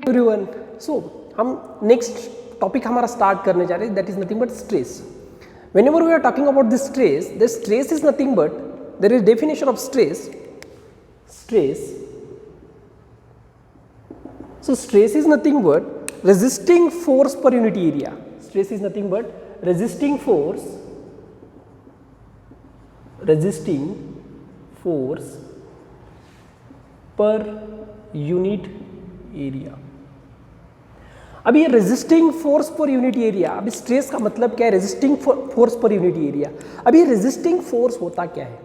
Everyone, सो हम next topic हमारा start करने जा रहे हैं, that is nothing but stress. Whenever we are talking about the stress is nothing but, there is definition of stress. So stress is nothing but resisting force per unit area. Stress is nothing but resisting force per unit area. अभी ये resisting force per unit area, अभी stress का मतलब क्या है? Resisting force per unit area. अभी resisting force होता क्या है?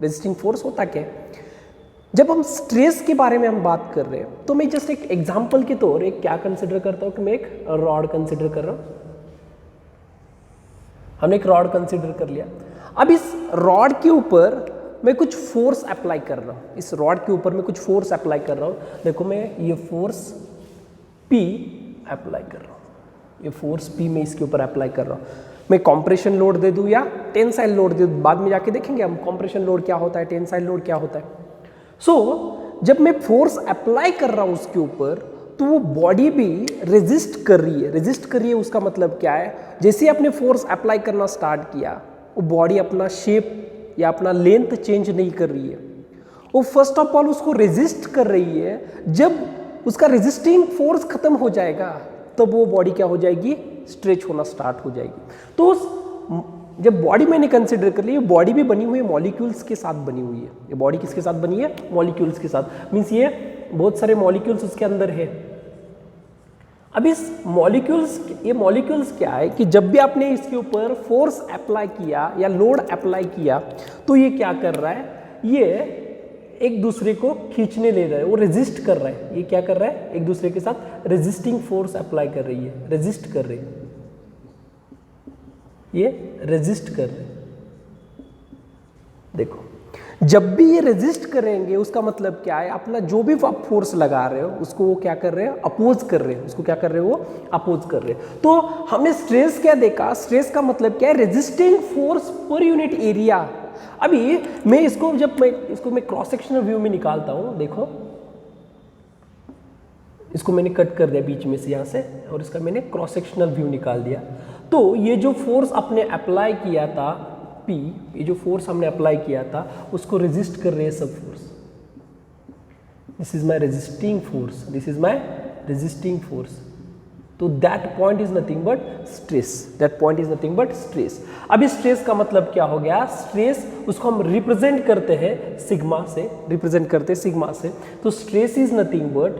रेजिस्टिंग फोर्स होता क्या है? जब हम स्ट्रेस के बारे में हम बात कर रहे हैं तो मैं जस्ट एक एग्जांपल के तौर एक क्या कंसिडर करता हूं कि मैं एक रॉड कंसिडर कर रहा हूं. हमने एक रॉड कंसिडर कर लिया. अब इस रॉड के ऊपर मैं कुछ फोर्स अप्लाई कर रहा हूं. इस रॉड के ऊपर मैं कुछ फोर्स अप्लाई कर रहा हूं. देखो मैं ये फोर्स P अप्लाई कर रहा हूँ, ये फोर्स P में इसके ऊपर अप्लाई कर रहा हूँ. मैं कंप्रेशन लोड दे दूँ या टेंसाइल लोड दे दूँ, बाद में जाके देखेंगे हम कंप्रेशन लोड क्या होता है, टेंसाइल लोड क्या होता है. सो जब मैं फोर्स अप्लाई कर रहा हूँ उसके ऊपर तो वो बॉडी भी रेजिस्ट कर रही है. रेजिस्ट कर रही है उसका मतलब क्या है? जैसे ही आपने फोर्स अप्लाई करना स्टार्ट किया वो बॉडी अपना शेप या अपना लेंथ चेंज नहीं कर रही है. वो फर्स्ट ऑफ ऑल उसको रेजिस्ट कर रही है. जब उसका रेजिस्टिंग फोर्स खत्म हो जाएगा तब तो वो बॉडी क्या हो जाएगी? स्ट्रेच होना स्टार्ट हो जाएगी. तो जब बॉडी मैंने कंसिडर कर ली, ये बॉडी भी बनी हुई है मॉलिक्यूल्स के साथ बनी हुई है. ये बॉडी किसके साथ बनी है? मॉलिक्यूल्स के साथ. मीन्स ये बहुत सारे मॉलिक्यूल्स उसके अंदर है. अब इस मॉलिक्यूल्स क्या है कि जब भी आपने इसके ऊपर फोर्स अप्लाई किया या लोड अप्लाई किया तो ये क्या कर रहा है? ये एक दूसरे को खींचने ले रहा है, वो रेजिस्ट कर रहा है. ये क्या कर रहा है? एक दूसरे के साथ रेजिस्टिंग फोर्स अप्लाई कर रही है, रेजिस्ट कर रही है, ये रेजिस्ट कर रहे हैं. देखो जब भी ये रेजिस्ट करेंगे उसका मतलब क्या है? अपना जो भी आप फोर्स लगा रहे हो उसको वो क्या कर रहे हैं? अपोज कर रहे हैं. उसको क्या कर रहे हो? वो अपोज कर रहे हैं. तो हमने स्ट्रेस क्या देखा? स्ट्रेस का मतलब क्या है? Resisting force per unit area. अभी मैं इसको मैं क्रॉस सेक्शनल व्यू में निकालता हूं. देखो इसको मैंने कट कर दिया बीच में से यहां से और इसका मैंने क्रॉस सेक्शनल व्यू निकाल दिया. तो ये जो फोर्स आपने अप्लाई किया था P, ये जो फोर्स हमने अप्लाई किया था उसको रेजिस्ट कर रहे हैं सब force. This is my resisting force, this is my resisting force. तो that point is nothing but stress. That point is nothing but stress. अभी स्ट्रेस का मतलब क्या हो गया? स्ट्रेस उसको हम रिप्रेजेंट करते हैं सिग्मा से, तो stress is nothing but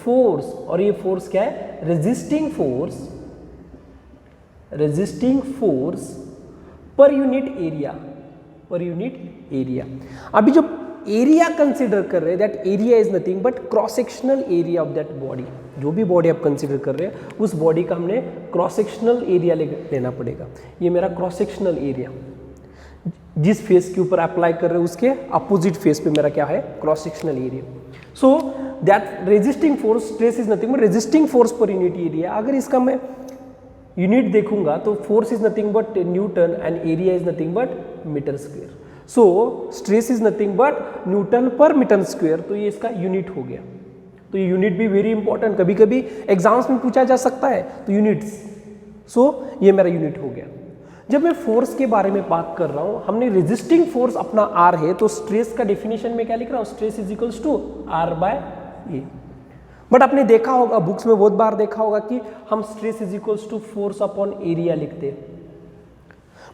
force. और ये फोर्स क्या है? Resisting force per unit area. अभी जो एरिया कंसिडर कर रहे हैं, that area is nothing but cross sectional area of that body. जो भी बॉडी आप कंसिडर कर रहे हैं उस बॉडी का हमने क्रॉस सेक्शनल एरिया लेना पड़ेगा. ये मेरा क्रॉस सेक्शनल एरिया, जिस फेस के ऊपर अप्लाई कर रहे हैं उसके अपोजिट फेस पे मेरा क्या है? Cross sectional area. So that resisting force, stress is nothing but resisting force per unit area. अगर इसका मैं यूनिट देखूंगा तो force is nothing but newton and area is nothing but meter square. So stress is nothing but newton per meter square. तो ये इसका unit हो गया. तो ये यूनिट भी वेरी इंपॉर्टेंट, कभी कभी एग्जाम्स में पूछा जा सकता है तो यूनिट्स. सो ये मेरा यूनिट हो गया. जब मैं फोर्स के बारे में बात कर रहा हूं, हमने रेजिस्टिंग फोर्स अपना R है तो स्ट्रेस का डेफिनेशन में क्या लिख रहा हूं? Stress is equals to R/A. But आपने देखा होगा, बुक्स में बहुत बार देखा होगा कि हम stress is equals to force upon area लिखते हैं.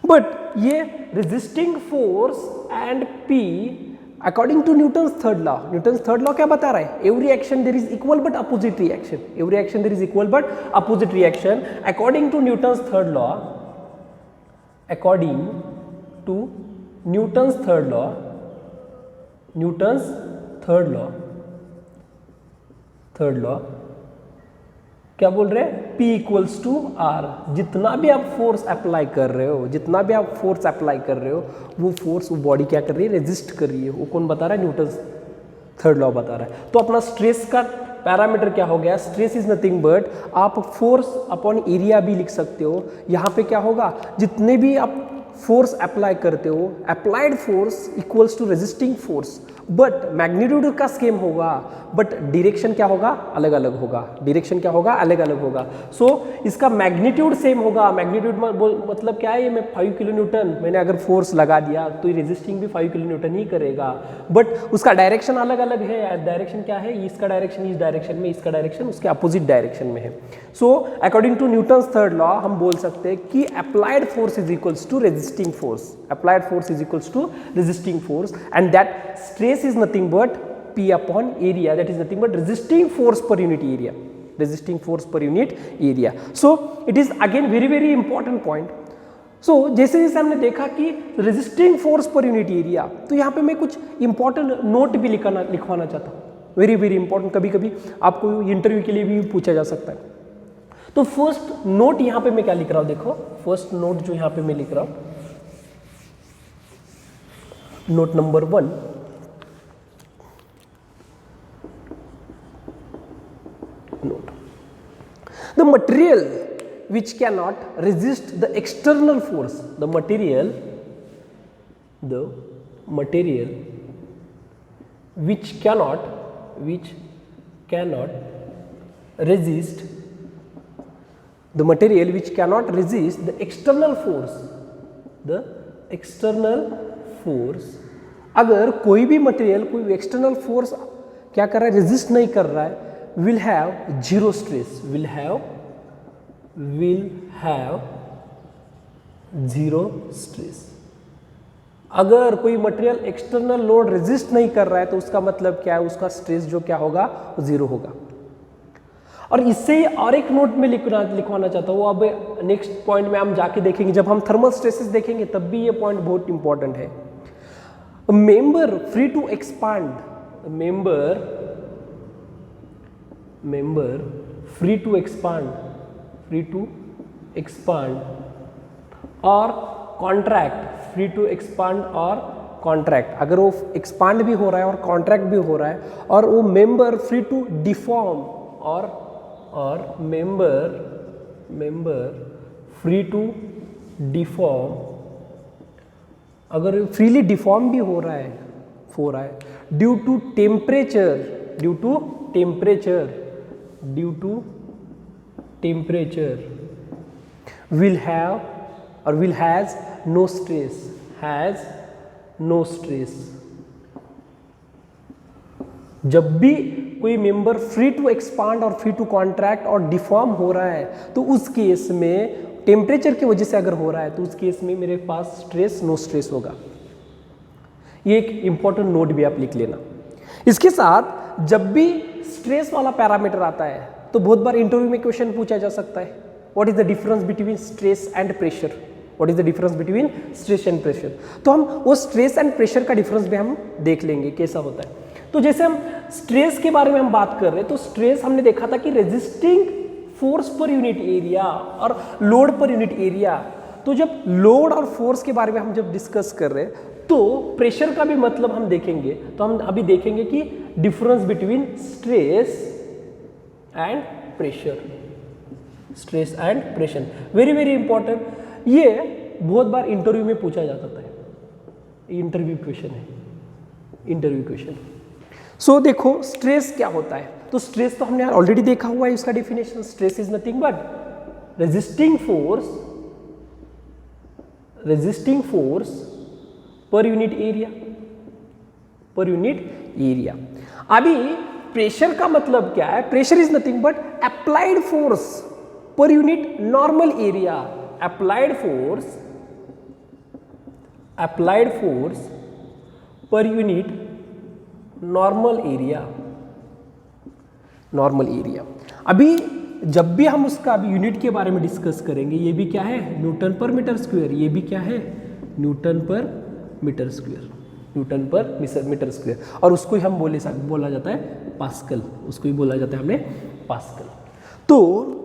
बट ये resisting force and P according to Newton's third law क्या बता रहा है? Every action there is equal but opposite reaction. According to Newton's third law क्या बोल रहे हैं? P equals to R. जितना भी आप फोर्स अप्लाई कर रहे हो वो फोर्स वो बॉडी क्या कर रही है? रेजिस्ट कर रही है. वो कौन बता रहा है? न्यूटन्स थर्ड लॉ बता रहा है. तो अपना स्ट्रेस का पैरामीटर क्या हो गया? स्ट्रेस इज नथिंग बट, आप फोर्स अपॉन एरिया भी लिख सकते हो. यहाँ पे क्या होगा? जितने भी आप फोर्स अप्लाई करते हो, applied force equals to resisting force, but magnitude का सेम होगा, बट डायरेक्शन क्या होगा, अलग अलग होगा, डायरेक्शन क्या होगा, अलग अलग होगा। सो इसका मैग्नीट्यूड सेम होगा। मैग्नीट्यूड मतलब क्या है, ये मैं 5 किलो न्यूटन मैंने अगर फोर्स लगा दिया तो ये रेजिस्टिंग भी 5 किलो न्यूटन ही करेगा, बट उसका डायरेक्शन अलग अलग है। डायरेक्शन क्या है, इसका डायरेक्शन इस डायरेक्शन में, इसका डायरेक्शन उसके अपोजिट डायरेक्शन में है। So according to Newton's third law हम बोल सकते हैं कि applied force is equals to resisting force, applied force is equals to resisting force, and that stress is nothing but P upon area, that is nothing but resisting force per unit area, resisting force per unit area. So it is again very important point. So जैसे जैसे हमने देखा कि resisting force per unit area, तो यहाँ पे मैं कुछ important नोट भी लिखवाना चाहता हूँ, very important, कभी कभी आपको इंटरव्यू के लिए भी पूछा जा सकता है। तो फर्स्ट नोट यहाँ पे मैं क्या लिख रहा हूँ, देखो फर्स्ट नोट जो यहाँ पे मैं लिख रहा हूँ, note number 1, note. The material which cannot resist the external force, the material which cannot resist, the material which cannot resist the external force, अगर कोई भी मटेरियल कोई एक्सटर्नल फोर्स क्या कर रहा है, रेजिस्ट नहीं कर रहा है, will have zero stress, will have zero stress। अगर कोई मटेरियल एक्सटर्नल लोड रेजिस्ट नहीं कर रहा है तो उसका मतलब क्या है, उसका स्ट्रेस जो क्या होगा वो जीरो होगा। और इससे और एक नोट में लिखवाना चाहता हूँ, अब नेक्स्ट पॉइंट में हम जाके देखेंगे, जब हम थर्मल स्ट्रेसेस देखेंगे तब भी ये पॉइंट बहुत इंपॉर्टेंट है। Member free to expand, member free to expand or contract, free to expand or contract, अगर वो expand भी हो रहा है और contract भी हो रहा है, और वो member free to deform और member free to deform, अगर freely deform भी हो रहा है due to temperature will have or will has no stress, जब भी कोई मेंबर फ्री टू एक्सपांड और फ्री टू कॉन्ट्रैक्ट और डिफॉर्म हो रहा है तो उस केस में टेम्परेचर की वजह से अगर हो रहा है तो उस केस में मेरे पास नो स्ट्रेस होगा। ये एक इंपॉर्टेंट नोट भी आप लिख लेना। इसके साथ जब भी स्ट्रेस वाला पैरामीटर आता है तो बहुत बार इंटरव्यू में क्वेश्चन पूछा जा सकता है, what is the difference between stress and pressure, what is the difference between stress and pressure. तो हम वो स्ट्रेस एंड प्रेशर का डिफरेंस भी हम देख लेंगे कैसा होता है। तो जैसे हम स्ट्रेस के बारे में हम बात कर रहे हैं तो स्ट्रेस हमने देखा था कि resisting force per unit area और लोड पर यूनिट एरिया। तो जब लोड और फोर्स के बारे में हम जब डिस्कस कर रहे हैं तो प्रेशर का भी मतलब हम देखेंगे। तो हम अभी देखेंगे कि difference between stress and pressure, stress and pressure, very important. ये बहुत बार इंटरव्यू में पूछा जाता था, इंटरव्यू क्वेश्चन है, इंटरव्यू क्वेश्चन। सो देखो स्ट्रेस क्या होता है, तो स्ट्रेस तो हमने ऑलरेडी देखा हुआ है, इसका definition stress is nothing but resisting force per unit area. अभी प्रेशर का मतलब क्या है, pressure is nothing but applied force per unit normal area, applied force per unit normal area. अभी जब भी हम उसका अभी यूनिट के बारे में डिस्कस करेंगे, ये भी क्या है न्यूटन पर मीटर स्क्वायर, ये भी क्या है न्यूटन पर मीटर स्क्वायर, और उसको ही हम बोला जाता है पास्कल, उसको ही बोला जाता है हमने पास्कल। तो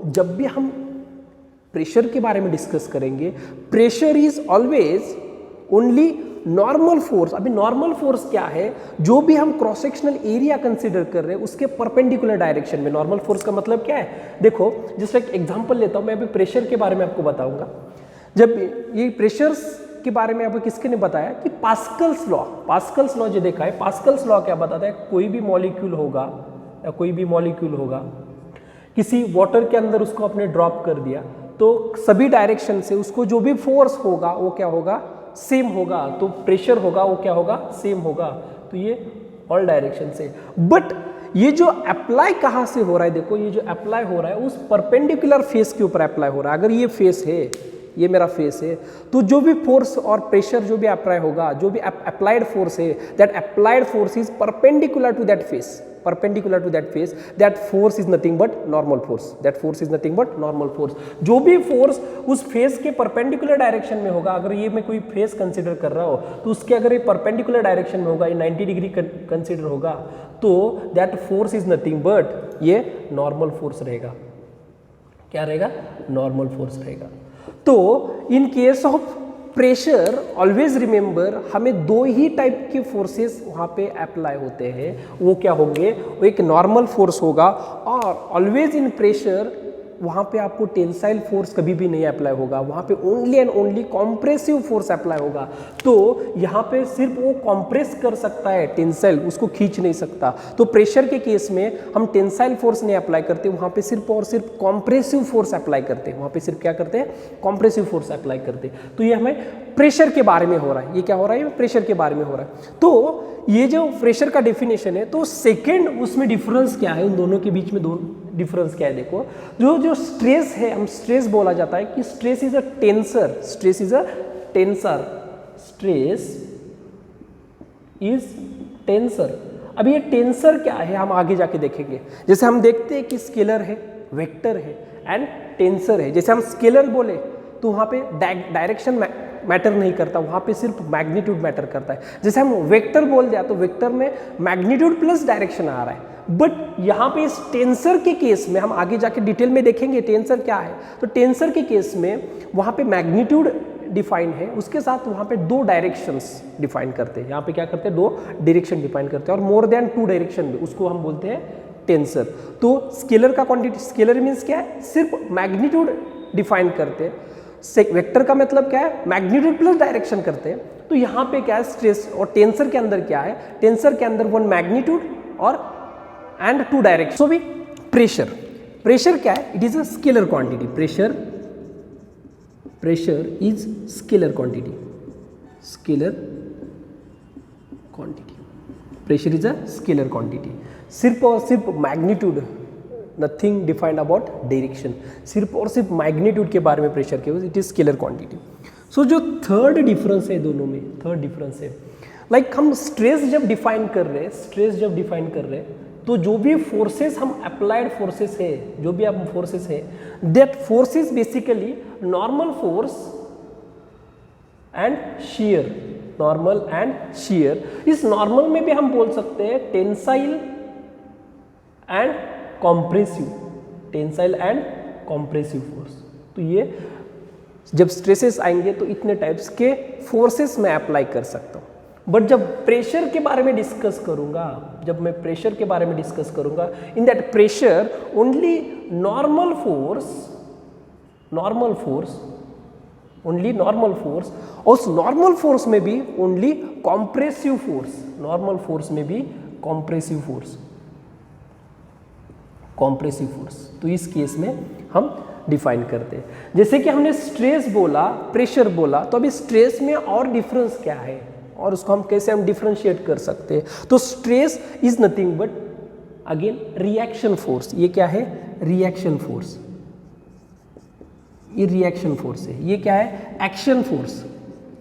जब भी हम प्रेशर के बारे में डिस्कस करेंगे, pressure is always only normal force. अभी नॉर्मल फोर्स क्या है, जो भी हम क्रॉस सेक्शनल एरिया कंसीडर कर रहे हैं उसके परपेंडिकुलर डायरेक्शन में। नॉर्मल फोर्स का मतलब क्या है, देखो जस्ट एक एग्जांपल लेता हूं मैं, अभी प्रेशर के बारे में आपको बताऊंगा। जब ये प्रेशर के बारे में आपको किसके ने बताया कि पास्कल्स लॉ जो देखा है, पास्कल्स लॉ क्या बताता है, कोई भी मॉलिक्यूल होगा या कोई भी मॉलिक्यूल होगा किसी वाटर के अंदर उसको आपने ड्रॉप कर दिया तो सभी डायरेक्शन से उसको जो भी फोर्स होगा वो क्या होगा, सेम होगा, तो प्रेशर होगा वो क्या होगा, सेम होगा। तो ये ऑल डायरेक्शन से। बट ये जो अप्लाई कहाँ से हो रहा है, देखो ये जो अप्लाई हो रहा है उस परपेंडिकुलर फेस के ऊपर अप्लाई हो रहा है। अगर ये फेस है, ये मेरा फेस है, तो जो भी फोर्स और प्रेशर जो भी अप्लाई होगा, जो भी अप्लाइड फोर्स है, that applied force is perpendicular to that face, perpendicular to that face, that force is nothing but normal force, that force is nothing but normal force। जो भी force उस face के perpendicular direction में होगा, अगर ये मैं कोई फेस कंसीडर कर रहा हो तो उसके अगर ये परपेंडिकुलर डायरेक्शन में होगा, ये 90 डिग्री कंसीडर होगा, तो that force is nothing but ये नॉर्मल फोर्स रहेगा। क्या रहेगा, नॉर्मल फोर्स रहेगा। तो in case of pressure always remember, हमें दो ही टाइप के फोर्सेस वहाँ पे अप्लाई होते हैं। वो क्या होंगे, वो एक नॉर्मल फोर्स होगा और ऑलवेज इन प्रेशर वहाँ पे आपको टेंसाइल फोर्स कभी भी नहीं अप्लाई होगा, वहाँ पे only and only compressive force apply होगा। तो यहाँ पे सिर्फ वो कॉम्प्रेस कर सकता है, टेंसाइल उसको खींच नहीं सकता। तो प्रेशर के केस में हम टेंसाइल फोर्स नहीं अप्लाई करते, वहाँ पे सिर्फ और सिर्फ कॉम्प्रेसिव फोर्स अप्लाई करते हैं। वहाँ पे सिर्फ क्या करते हैं, कॉम्प्रेसिव फोर्स अप्लाई करते हैं। तो ये हमें प्रेशर के बारे में हो रहा है। ये क्या हो रहा है, प्रेशर के बारे में हो रहा है। तो ये जो प्रेशर का डेफिनेशन है, तो सेकेंड उसमें डिफरेंस क्या है, उन दोनों के बीच में डिफरेंस क्या है, देखो जो स्ट्रेस है, हम स्ट्रेस बोला जाता है कि stress is a tensor, stress is a tensor, stress is tensor. अब ये टेंसर क्या है हम आगे जाके देखेंगे। जैसे हम देखते हैं कि स्केलर है, वेक्टर है एंड टेंसर है। जैसे हम स्केलर बोले तो वहाँ पे डायरेक्शन मैटर नहीं करता, वहाँ पे सिर्फ मैग्नीट्यूड मैटर करता है। जैसे हम वेक्टर बोल दिया तो वेक्टर में मैग्नीट्यूड प्लस डायरेक्शन आ रहा है। बट यहाँ पे इस टेंसर के केस में हम आगे जाके डिटेल में देखेंगे टेंसर क्या है। तो टेंसर के केस में वहाँ पे मैग्नीट्यूड डिफाइन है, उसके साथ वहाँ पे दो डायरेक्शंस डिफाइन करते हैं। यहाँ पे क्या करते हैं, दो डायरेक्शन डिफाइन करते हैं और मोर देन टू डायरेक्शन में, उसको हम बोलते हैं टेंसर। तो स्केलर का क्वांटिटी, स्केलर मीन्स क्या है, सिर्फ मैग्नीट्यूड डिफाइन करते हैं। वेक्टर का मतलब क्या है, मैग्नीट्यूड प्लस डायरेक्शन करते हैं। तो यहाँ पे क्या है, स्ट्रेस। और टेंसर के अंदर क्या है, टेंसर के अंदर वन मैग्नीट्यूड और एंड टू डायरेक्शन। सो भी प्रेशर, प्रेशर क्या है, it is a scalar quantity. Pressure is scalar quantity, scalar quantity. Pressure is a scalar quantity. सिर्फ और सिर्फ magnitude, nothing defined about direction, सिर्फ और सिर्फ मैग्नीट्यूड के बारे में प्रेशर के, इट इज स्केलर क्वांटिटी। सो जो थर्ड डिफरेंस है दोनों में, थर्ड डिफरेंस है लाइक हम स्ट्रेस जब डिफाइन कर रहे हैं, स्ट्रेस जब डिफाइन कर रहे हैं तो जो भी फोर्सेस हम अप्लाइड फोर्सेस है, जो भी आप फोर्सेस है, that force is basically normal force and shear, normal and shear. इस नॉर्मल में भी हम बोल सकते हैं tensile and compressive, tensile and compressive force. तो ये जब स्ट्रेसेस आएंगे तो इतने टाइप्स के फोर्सेस मैं अप्लाई कर सकता हूँ। बट जब प्रेशर के बारे में डिस्कस करूंगा, जब मैं प्रेशर के बारे में डिस्कस करूंगा, in that pressure only normal force, only normal force, और उस नॉर्मल फोर्स में भी only compressive force, normal force में भी कॉम्प्रेसिव फोर्स, कॉम्प्रेसिव फोर्स। तो इस केस में हम डिफाइन करते हैं। जैसे कि हमने स्ट्रेस बोला, प्रेशर बोला, तो अभी स्ट्रेस में और डिफरेंस क्या है और उसको हम कैसे हम डिफरेंशिएट कर सकते हैं। तो stress is nothing but again reaction force. ये क्या है, रिएक्शन फोर्स, ये रिएक्शन फोर्स है। ये क्या है, एक्शन फोर्स।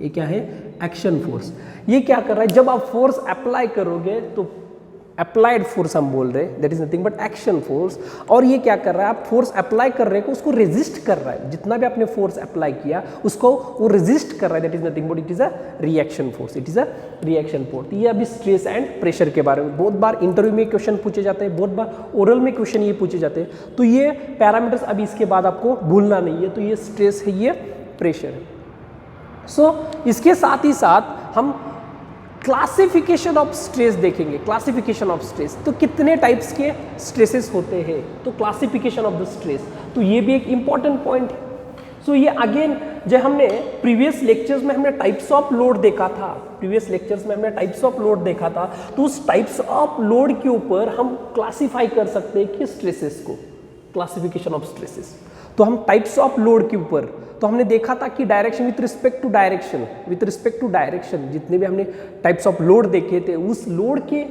ये क्या है, एक्शन फोर्स। ये क्या कर रहा है, जब आप फोर्स अप्लाई करोगे तो अप्लाइड फोर्स हम बोल रहे हैं, that is nothing but action force. और ये क्या कर रहा है, आप फोर्स अप्लाई कर रहे हैं, उसको रेजिस्ट कर रहा है। जितना भी आपने फोर्स अप्लाई किया उसको वो रेजिस्ट कर रहा है, that is nothing but it is a reaction force, it is a reaction force. ये अभी स्ट्रेस एंड प्रेशर के बारे में बहुत बार इंटरव्यू में क्वेश्चन पूछे जाते हैं, बहुत बार ओरल में क्वेश्चन ये पूछे जाते हैं। तो ये पैरामीटर्स अभी इसके बाद आपको भूलना नहीं है। तो ये स्ट्रेस है, ये प्रेशर है। सो इसके साथ ही साथ हम क्लासिफिकेशन ऑफ स्ट्रेस देखेंगे। क्लासिफिकेशन ऑफ स्ट्रेस, तो कितने टाइप्स के स्ट्रेसेस होते हैं, तो क्लासिफिकेशन ऑफ द स्ट्रेस, तो ये भी एक इंपॉर्टेंट पॉइंट है। सो ये अगेन जो हमने प्रीवियस लेक्चर्स में हमने टाइप्स ऑफ लोड देखा था, प्रीवियस लेक्चर्स में हमने टाइप्स ऑफ लोड देखा था, तो उस टाइप्स ऑफ लोड के ऊपर हम क्लासिफाई कर सकते हैं कि स्ट्रेसेस को, क्लासिफिकेशन ऑफ स्ट्रेसेस। तो हम टाइप्स ऑफ लोड के ऊपर तो हमने देखा था कि direction with respect to direction, जितने भी हमने टाइप्स ऑफ लोड देखे थे उस लोड के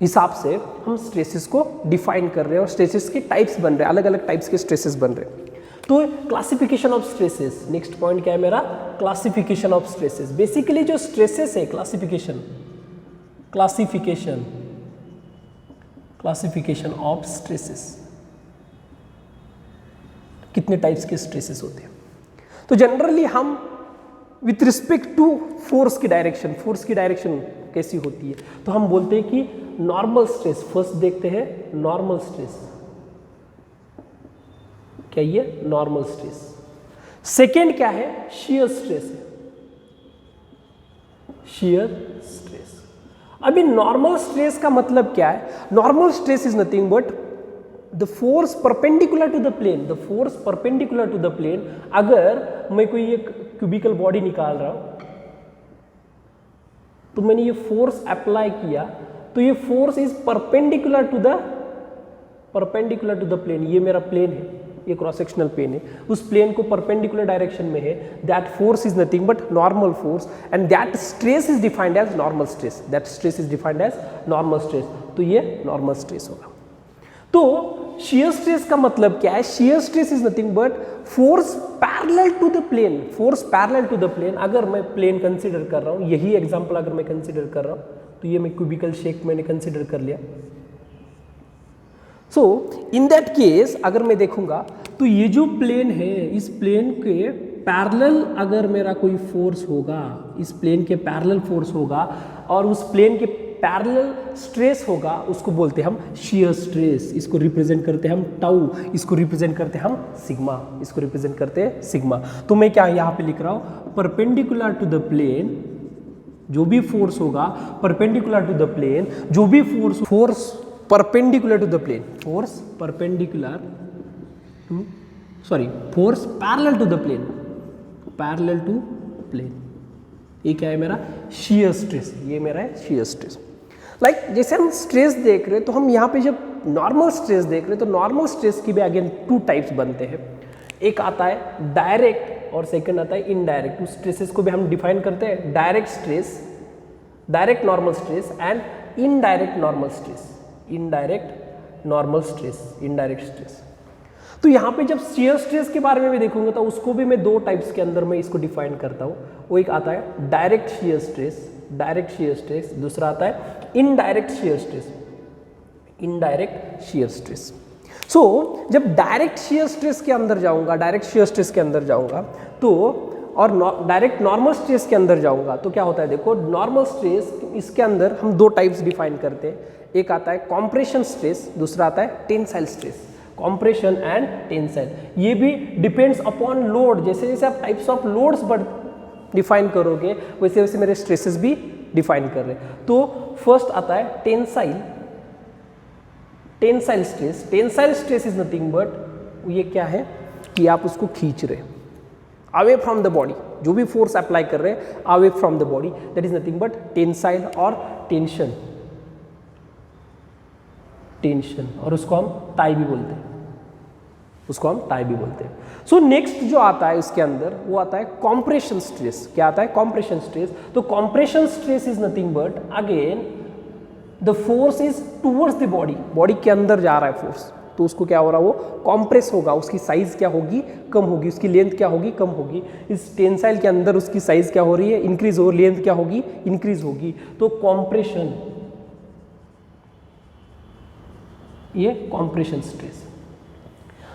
हिसाब से हम स्ट्रेसेस को डिफाइन कर रहे हैं और स्ट्रेसेस के टाइप्स बन रहे हैं, अलग अलग टाइप्स के स्ट्रेसेस बन रहे हैं। तो classification of stresses, next point क्या है मेरा, क्लासिफिकेशन ऑफ स्ट्रेसेस। बेसिकली जो स्ट्रेसेस है, क्लासिफिकेशन ऑफ स्ट्रेसेस, कितने टाइप्स के स्ट्रेसेस होते हैं। तो जनरली हम विथ रिस्पेक्ट टू फोर्स की डायरेक्शन कैसी होती है, तो हम बोलते हैं कि नॉर्मल स्ट्रेस, फर्स्ट देखते हैं नॉर्मल स्ट्रेस, क्या ये नॉर्मल स्ट्रेस। सेकेंड क्या है, शियर स्ट्रेस अभी नॉर्मल स्ट्रेस का मतलब क्या है, normal stress is nothing but the force perpendicular to the plane, अगर मैं कोई एक क्यूबिकल बॉडी निकाल रहा हूं तो मैंने ये फोर्स अप्लाई किया, तो ये force is perpendicular to the plane. ये मेरा प्लेन है, ये क्रॉस सेक्शनल प्लेन है, उस प्लेन को परपेंडिकुलर डायरेक्शन में है, that force is nothing but normal force and that stress is defined as normal stress, तो ये नॉर्मल स्ट्रेस होगा। तो शियर स्ट्रेस का मतलब क्या है, shear stress is nothing but force parallel to the plane. अगर मैं प्लेन कंसीडर कर रहा हूं, यही एग्जांपल अगर मैं कंसीडर कर रहा हूं, तो ये मैं क्यूबिकल शेप मैंने कंसीडर कर लिया। सो इन दैट केस अगर मैं देखूंगा तो ये जो प्लेन है, इस प्लेन के पैरेलल अगर मेरा कोई फोर्स होगा, इस प्लेन के पैरेलल फोर्स होगा और उस प्लेन के पैरेलल स्ट्रेस होगा, उसको बोलते हैं हम शियर स्ट्रेस। इसको रिप्रेजेंट करते हैं हम टाउ, इसको रिप्रेजेंट करते हैं हम सिग्मा, तो मैं क्या यहाँ पे लिख रहा हूँ, परपेंडिकुलर टू द प्लेन जो भी फोर्स होगा, परपेंडिकुलर टू द प्लेन जो भी force perpendicular to the plane, force parallel to the plane, ये क्या है मेरा शियर स्ट्रेस, ये मेरा है शियर स्ट्रेस। लाइक जैसे हम स्ट्रेस देख रहे हैं, तो हम यहाँ पे जब नॉर्मल स्ट्रेस देख रहे हैं, तो नॉर्मल स्ट्रेस की भी अगेन टू टाइप्स बनते हैं, एक आता है डायरेक्ट और सेकंड आता है इनडायरेक्ट। उस स्ट्रेसेस को भी हम डिफाइन करते हैं, direct normal stress and indirect normal stress. तो यहाँ पे जब शियर स्ट्रेस के बारे में भी देखूंगा तो उसको भी मैं दो टाइप्स के अंदर में इसको डिफाइन करता हूँ। वो एक आता है डायरेक्ट शियर स्ट्रेस, दूसरा आता है इनडायरेक्ट शियर स्ट्रेस। सो जब डायरेक्ट शियर स्ट्रेस के अंदर जाऊंगा, तो और डायरेक्ट नॉर्मल स्ट्रेस के अंदर जाऊंगा तो क्या होता है, देखो नॉर्मल स्ट्रेस, इसके अंदर हम दो टाइप्स डिफाइन करते हैं, एक आता है कॉम्प्रेशन स्ट्रेस, दूसरा आता है tensile stress. Compression and tensile, ये भी डिपेंड्स अपॉन लोड, जैसे जैसे आप टाइप्स ऑफ लोड्स डिफाइन करोगे वैसे वैसे मेरे स्ट्रेसेस भी डिफाइन कर रहे हैं। तो फर्स्ट आता है tensile stress is nothing but, ये क्या है कि आप उसको खींच रहे अवे फ्रॉम द बॉडी, जो भी फोर्स अप्लाई कर रहे हैं away from the body, that is nothing but tensile और टेंशन, और उसको हम टाई भी बोलते हैं, सो नेक्स्ट जो आता है उसके अंदर वो आता है कॉम्प्रेशन स्ट्रेस। क्या आता है, कॉम्प्रेशन स्ट्रेस। तो compression stress is nothing but again the force is towards the body के अंदर जा रहा है फोर्स, तो उसको क्या हो रहा है, वो कॉम्प्रेस होगा, उसकी साइज क्या होगी, कम होगी, उसकी लेंथ क्या होगी, कम होगी। इस टेंसाइल के अंदर उसकी साइज क्या हो रही है, इंक्रीज हो, लेंथ क्या होगी, इंक्रीज होगी। तो कॉम्प्रेशन, ये कॉम्प्रेशन स्ट्रेस।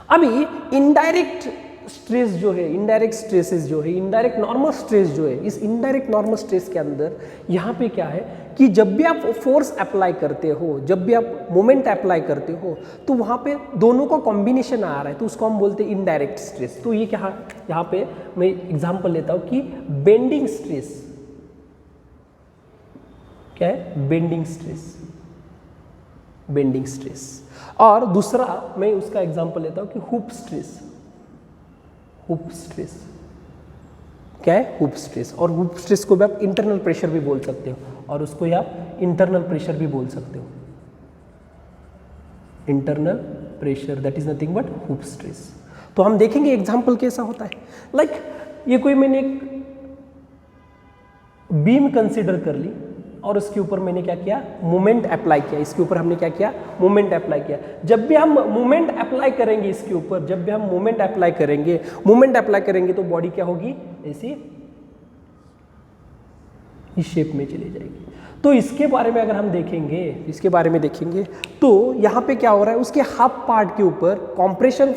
अभी इनडायरेक्ट स्ट्रेस जो है, इनडायरेक्ट नॉर्मल स्ट्रेस जो है, इस इनडायरेक्ट नॉर्मल स्ट्रेस के अंदर यहाँ पे क्या है कि जब भी आप फोर्स अप्लाई करते हो, जब भी आप मोमेंट अप्लाई करते हो, तो वहाँ पे दोनों का कॉम्बिनेशन आ रहा है, तो उसको हम बोलते हैं इनडायरेक्ट स्ट्रेस। तो ये क्या, यहाँ पे मैं एग्जांपल लेता हूँ कि बेंडिंग स्ट्रेस, क्या है, बेंडिंग स्ट्रेस। और दूसरा मैं उसका एग्जांपल लेता हूँ कि हुप स्ट्रेस, हुप स्ट्रेस क्या है? Hoop stress. और हुप स्ट्रेस को भी आप इंटरनल प्रेशर भी बोल सकते हो और उसको ही आप इंटरनल प्रेशर भी बोल सकते हो। Internal pressure that is nothing but hoop stress. तो हम देखेंगे एग्जाम्पल कैसा होता है। लाइक ये कोई मैंने एक बीम कंसिडर कर ली और उसके ऊपर मैंने क्या किया? मोमेंट अप्लाई किया। इसके ऊपर हमने क्या किया? मोमेंट अप्लाई किया। जब भी हम मोमेंट अप्लाई करेंगे इसके ऊपर, जब भी हम मोमेंट अप्लाई करेंगे तो बॉडी क्या होगी? ऐसी इस शेप में चली जाएगी। तो इसके बारे में अगर हम देखेंगे, तो यहाँ पे क्या हो रहा है? उसके हाफ पार्ट के ऊपर कॉम्प्रेशन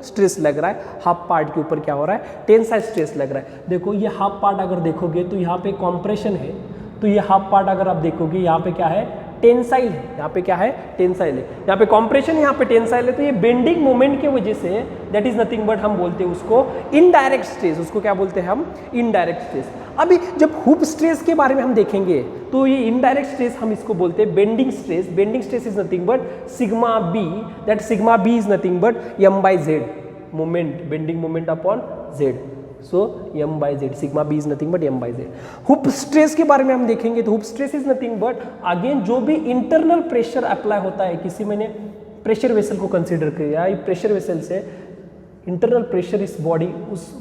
स्ट्रेस लग रहा है, हाफ पार्ट के ऊपर क्या हो रहा है? टेंसाइल स्ट्रेस लग रहा है। देखो ये हाफ पार्ट अगर देखोगे तो यहाँ पे कॉम्प्रेशन है, तो ये हाफ पार्ट अगर आप देखोगे यहाँ पे क्या है? टेंसाइल है। यहाँ पे क्या है? टेंसाइल है। यहाँ पे कॉम्प्रेशन, यहाँ पे टेंसाइल है। तो ये बेंडिंग मोमेंट के वजह say that is nothing but हम बोलते हैं उसको इनडायरेक्ट स्ट्रेस। उसको क्या बोलते हैं हम? Indirect stress. अभी जब हुप स्ट्रेस के बारे में हम देखेंगे तो ये इनडायरेक्ट स्ट्रेस हम इसको बोलते हैं bending stress. Bending stress is nothing but sigma b, that sigma b is nothing but m by z moment, bending moment upon z. So m by z, sigma b is nothing but m by z। Hoop stress के बारे में हम देखेंगे तो hoop stress is nothing but again जो भी internal pressure apply होता है, किसी मैंने प्रेशर वेसल को कंसीडर किया, ये प्रेशर वेसल से इंटरनल प्रेशर इस बॉडी उस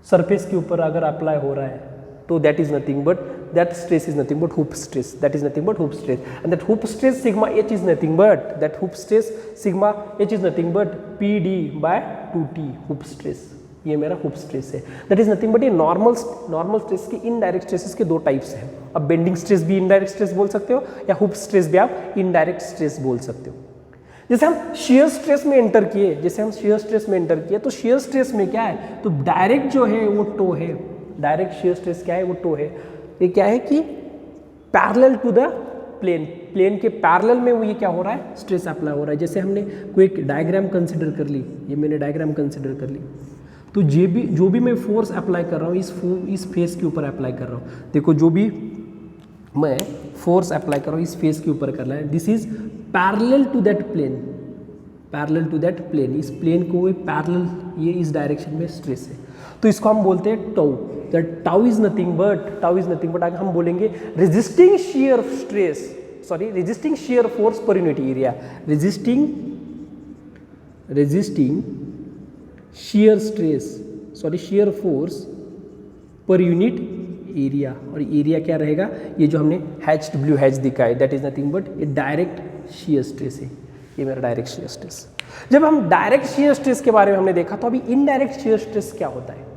सरफेस के ऊपर अगर अप्लाई हो रहा है तो that is nothing but that stress is nothing but hoop stress, that is nothing but hoop stress, and that hoop stress sigma h is nothing but that hoop stress sigma h is nothing but pd by 2t hoop stress। ये मेरा hoop stress है। That is nothing but ये normal stress की indirect stresses के दो types हैं। अब bending stress भी इनडायरेक्ट स्ट्रेस बोल सकते हो या हुप स्ट्रेस भी आप इनडायरेक्ट स्ट्रेस बोल सकते हो। जैसे हम शेयर स्ट्रेस में एंटर किए, तो शेयर स्ट्रेस में क्या है? तो डायरेक्ट जो है वो टो है। डायरेक्ट शेयर स्ट्रेस क्या है? वो टो है। ये क्या है कि पैरेलल टू द प्लेन के पैरेलल में वो ये क्या हो रहा है? स्ट्रेस अप्लाई हो रहा है। जैसे हमने कोई एक डायग्राम कंसिडर कर ली, ये मैंने डायग्राम कंसिडर कर ली, तो जो भी मैं फोर्स अप्लाई कर रहा हूँ इस फेस के ऊपर अप्लाई कर रहा हूँ। देखो जो भी मैं फोर्स अप्लाई कर रहा हूँ इस फेस के ऊपर कर रहा है, this is parallel to that plane, इस प्लेन को पैरेलल, ये इस डायरेक्शन में स्ट्रेस है। तो इसको हम बोलते हैं tau. That tau is nothing but अगर हम बोलेंगे resisting shear force per unit area, resisting shear force per unit area, और एरिया क्या रहेगा? ये जो हमने HWH दिखा है दैट इज नथिंग बट ये डायरेक्ट शियर स्ट्रेस है। ये मेरा डायरेक्ट शियर स्ट्रेस। जब हम डायरेक्ट शियर स्ट्रेस के बारे में हमने देखा, तो अभी इनडायरेक्ट शियर स्ट्रेस क्या होता है?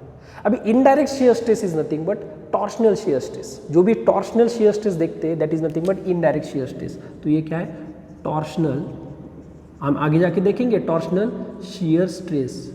अभी indirect shear stress is nothing but torsional shear stress. जो भी टॉर्शनल शियर स्ट्रेस देखते हैं that is nothing but indirect shear stress. तो ये क्या है? टॉर्शनल, हम आगे जाके देखेंगे टॉर्शनल शियर स्ट्रेस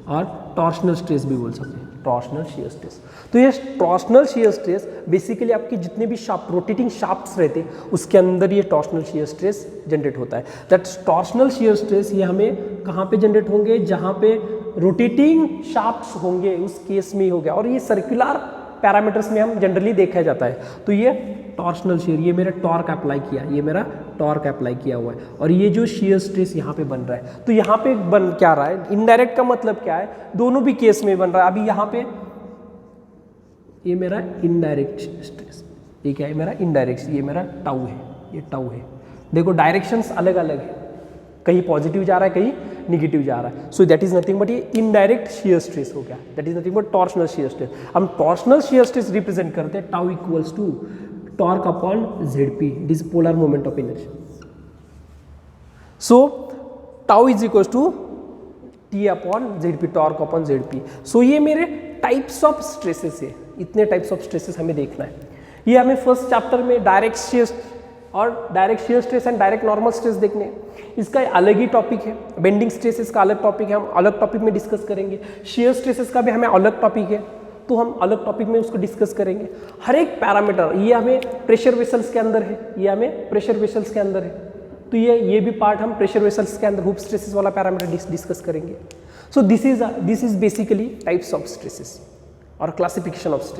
और टॉर्शनल स्ट्रेस भी बोल सकते हैं, टॉर्शनल शियर स्ट्रेस। तो ये टॉर्शनल शियर स्ट्रेस बेसिकली आपके जितने भी रोटेटिंग शाफ्ट्स रहते हैं उसके अंदर ये टॉर्शनल शियर स्ट्रेस जनरेट होता है। दैट टॉर्शनल शियर स्ट्रेस ये हमें कहाँ पे जनरेट होंगे? जहाँ पे रोटेटिंग शाफ्ट्स होंगे उस केस में ही हो गया। और ये सर्कुलर पैरामीटर्स में हम जनरली देखा जाता है। तो ये टॉर्शनल शियर, ये मेरा टॉर्क अप्लाई किया हुआ है, और ये जो शियर स्ट्रेस यहाँ पे बन रहा है, तो यहाँ पे बन क्या रहा है? इनडायरेक्ट का मतलब क्या है? दोनों भी केस में बन रहा है। अभी यहाँ पे ये मेरा इनडायरेक्ट स्ट्रेस, ये क्या है? मेरा इनडायरेक्ट, ये मेरा टाउ है, ये टाउ है। देखो डायरेक्शंस अलग अलग है, कहीं पॉजिटिव जा रहा है कहीं निगेटिव जा रहा है। So that is nothing but ये इनडायरेक्ट शियर स्ट्रेस हो गया, that is nothing but torsional shear stress. हम टॉर्शनल शियर स्ट्रेस रिप्रेजेंट करते हैं tau equals to torque upon ZP, it is polar moment of inertia. So tau is equals to T upon ZP, torque upon ZP। सो ये मेरे types of stresses है, इतने types of stresses हमें देखना है। ये हमें फर्स्ट चैप्टर में direct shear stress and direct normal stress देखने हैं। इसका अलग ही टॉपिक है। बेंडिंग स्ट्रेसेस का अलग टॉपिक है, हम अलग टॉपिक में डिस्कस करेंगे। शियर स्ट्रेसेस का भी हमें अलग टॉपिक है, तो हम अलग टॉपिक में उसको डिस्कस करेंगे। हर एक पैरामीटर, ये हमें प्रेशर वेसल्स के अंदर है, तो ये भी पार्ट हम प्रेशर वेसल्स के अंदर हुप स्ट्रेसेस वाला पैरामीटर डिस्कस करेंगे। So this is basically types of stresses और क्लासिफिकेशन ऑफ स्ट्रेस।